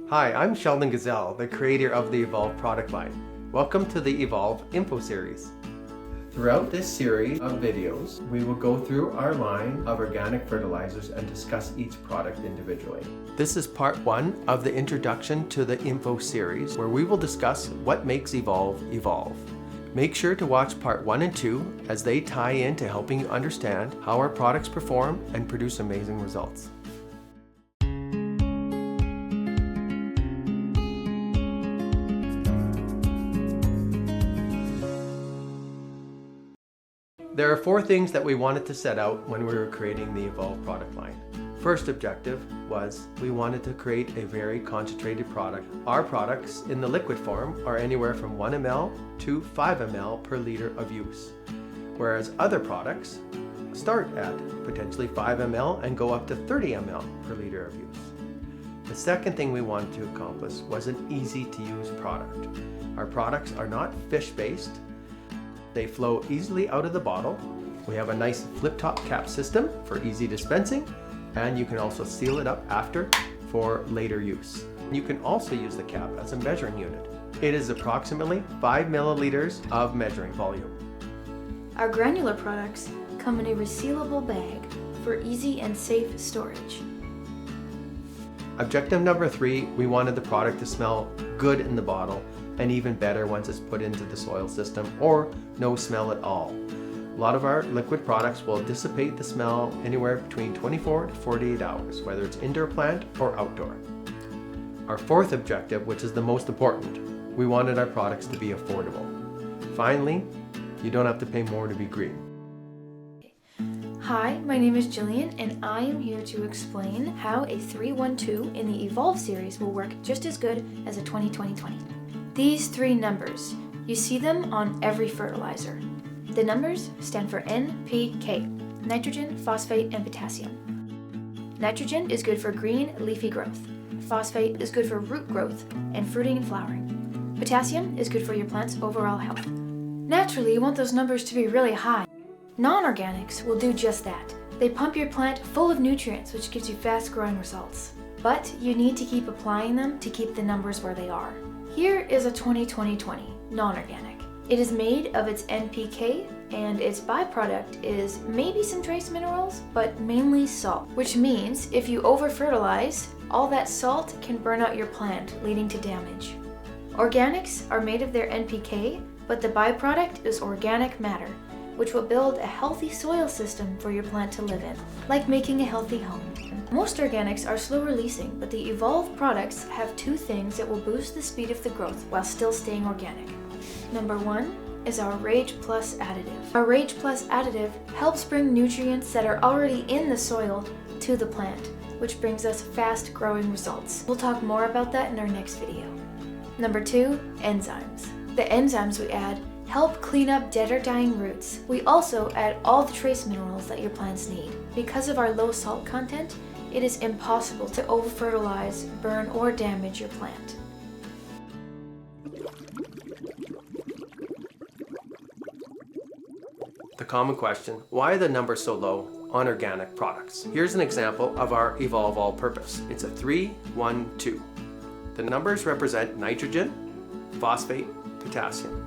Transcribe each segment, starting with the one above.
Hi, I'm Sheldon Gazelle, the creator of the EVOLVE product line. Welcome to the EVOLVE Info Series. Throughout this series of videos, we will go through our line of organic fertilizers and discuss each product individually. This is part 1 of the introduction to the Info Series, where we will discuss what makes EVOLVE evolve. Make sure to watch part 1 and 2 as they tie into helping you understand how our products perform and produce amazing results. There are 4 things that we wanted to set out when we were creating the EVOLVE product line. First objective was we wanted to create a very concentrated product. Our products in the liquid form are anywhere from 1 ml to 5 ml per liter of use, whereas other products start at potentially 5 ml and go up to 30 ml per liter of use. The second thing we wanted to accomplish was an easy to use product. Our products are not fish-based. They flow easily out of the bottle. We have a nice flip-top cap system for easy dispensing, and you can also seal it up after for later use. You can also use the cap as a measuring unit. It is approximately 5 milliliters of measuring volume. Our granular products come in a resealable bag for easy and safe storage. Objective number 3, we wanted the product to smell good in the bottle and even better once it's put into the soil system, or no smell at all. A lot of our liquid products will dissipate the smell anywhere between 24 to 48 hours, whether it's indoor plant or outdoor. Our fourth objective, which is the most important, we wanted our products to be affordable. Finally, you don't have to pay more to be green. Hi, my name is Jillian, and I am here to explain how a 3-1-2 in the EVOLVE series will work just as good as a 20-20-20. These 3 numbers, you see them on every fertilizer. The numbers stand for NPK, nitrogen, phosphate, and potassium. Nitrogen is good for green, leafy growth. Phosphate is good for root growth and fruiting and flowering. Potassium is good for your plant's overall health. Naturally, you want those numbers to be really high. Non-organics will do just that. They pump your plant full of nutrients, which gives you fast-growing results. But you need to keep applying them to keep the numbers where they are. Here is a 20-20-20, non-organic. It is made of its NPK, and its byproduct is maybe some trace minerals, but mainly salt, which means if you over-fertilize, all that salt can burn out your plant, leading to damage. Organics are made of their NPK, but the byproduct is organic matter, which will build a healthy soil system for your plant to live in, like making a healthy home. Most organics are slow releasing, but the EVOLVE products have 2 things that will boost the speed of the growth while still staying organic. Number 1 is our Rage Plus additive. Our Rage Plus additive helps bring nutrients that are already in the soil to the plant, which brings us fast growing results. We'll talk more about that in our next video. Number 2, enzymes. The enzymes we add help clean up dead or dying roots. We also add all the trace minerals that your plants need. Because of our low salt content, it is impossible to over-fertilize, burn, or damage your plant. The common question, why are the numbers so low on organic products? Here's an example of our EVOLVE All-Purpose. It's a 3-1-2. The numbers represent nitrogen, phosphate, potassium.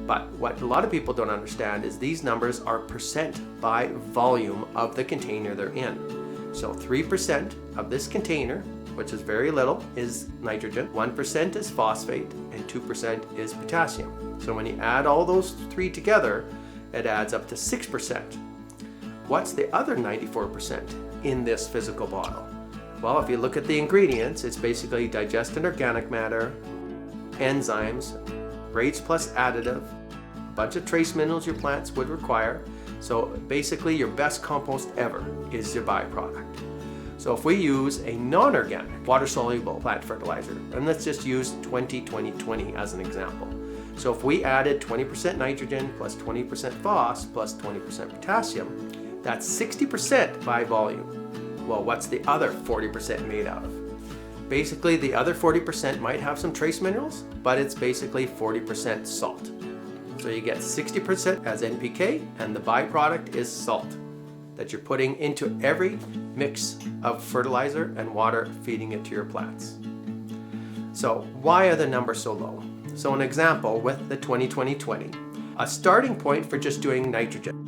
But what a lot of people don't understand is these numbers are percent by volume of the container they're in. So 3% of this container, which is very little, is nitrogen, 1% is phosphate, and 2% is potassium. So when you add all those 3 together, it adds up to 6%. What's the other 94% in this physical bottle? Well, if you look at the ingredients, it's basically digested organic matter, enzymes, Rage Plus additive, a bunch of trace minerals your plants would require. So basically your best compost ever is your byproduct. So if we use a non-organic water-soluble plant fertilizer, and let's just use 20-20-20 as an example. So if we added 20% nitrogen plus 20% phos plus 20% potassium, that's 60% by volume. Well, what's the other 40% made out of? Basically, the other 40% might have some trace minerals, but it's basically 40% salt. So you get 60% as NPK, and the byproduct is salt that you're putting into every mix of fertilizer and water, feeding it to your plants. So why are the numbers so low? So an example with the 20-20-20, a starting point for just doing nitrogen.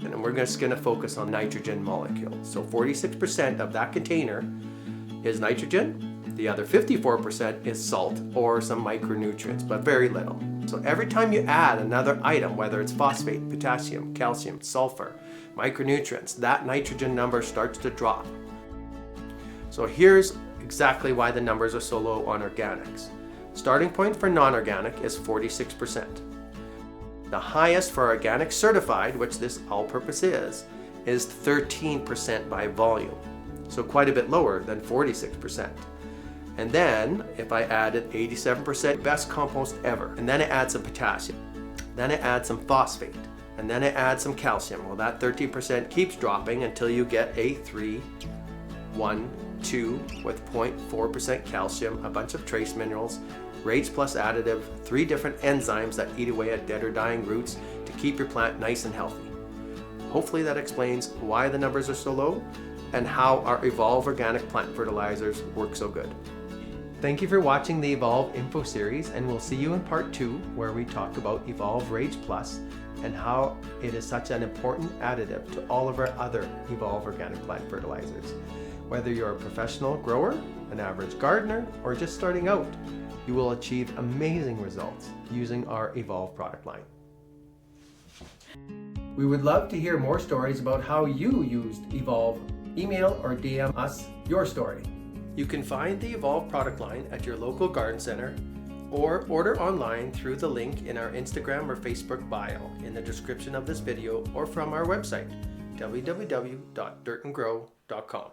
And we're just going to focus on nitrogen molecules. So 46% of that container is nitrogen. The other 54% is salt or some micronutrients, but very little. So every time you add another item, whether it's phosphate, potassium, calcium, sulfur, micronutrients, that nitrogen number starts to drop. So here's exactly why the numbers are so low on organics. Starting point for non-organic is 46%. The highest for organic certified, which this all-purpose is 13% by volume. So quite a bit lower than 46%. And then if I added 87% best compost ever, and then I add some potassium, then I add some phosphate, and then I add some calcium, well, that 13% keeps dropping until you get a 3, 1, 2 with 0.4% calcium, a bunch of trace minerals, rates plus additive, 3 different enzymes that eat away at dead or dying roots to keep your plant nice and healthy. Hopefully that explains why the numbers are so low and how our EVOLVE Organic Plant Fertilizers work so good. Thank you for watching the EVOLVE Info Series, and we'll see you in part 2 where we talk about EVOLVE Rage Plus and how it is such an important additive to all of our other EVOLVE Organic Plant Fertilizers. Whether you're a professional grower, an average gardener, or just starting out, you will achieve amazing results using our EVOLVE product line. We would love to hear more stories about how you used EVOLVE. Email or DM us your story. You can find the EVOLVE product line at your local garden center or order online through the link in our Instagram or Facebook bio in the description of this video or from our website, www.dirtandgrow.com.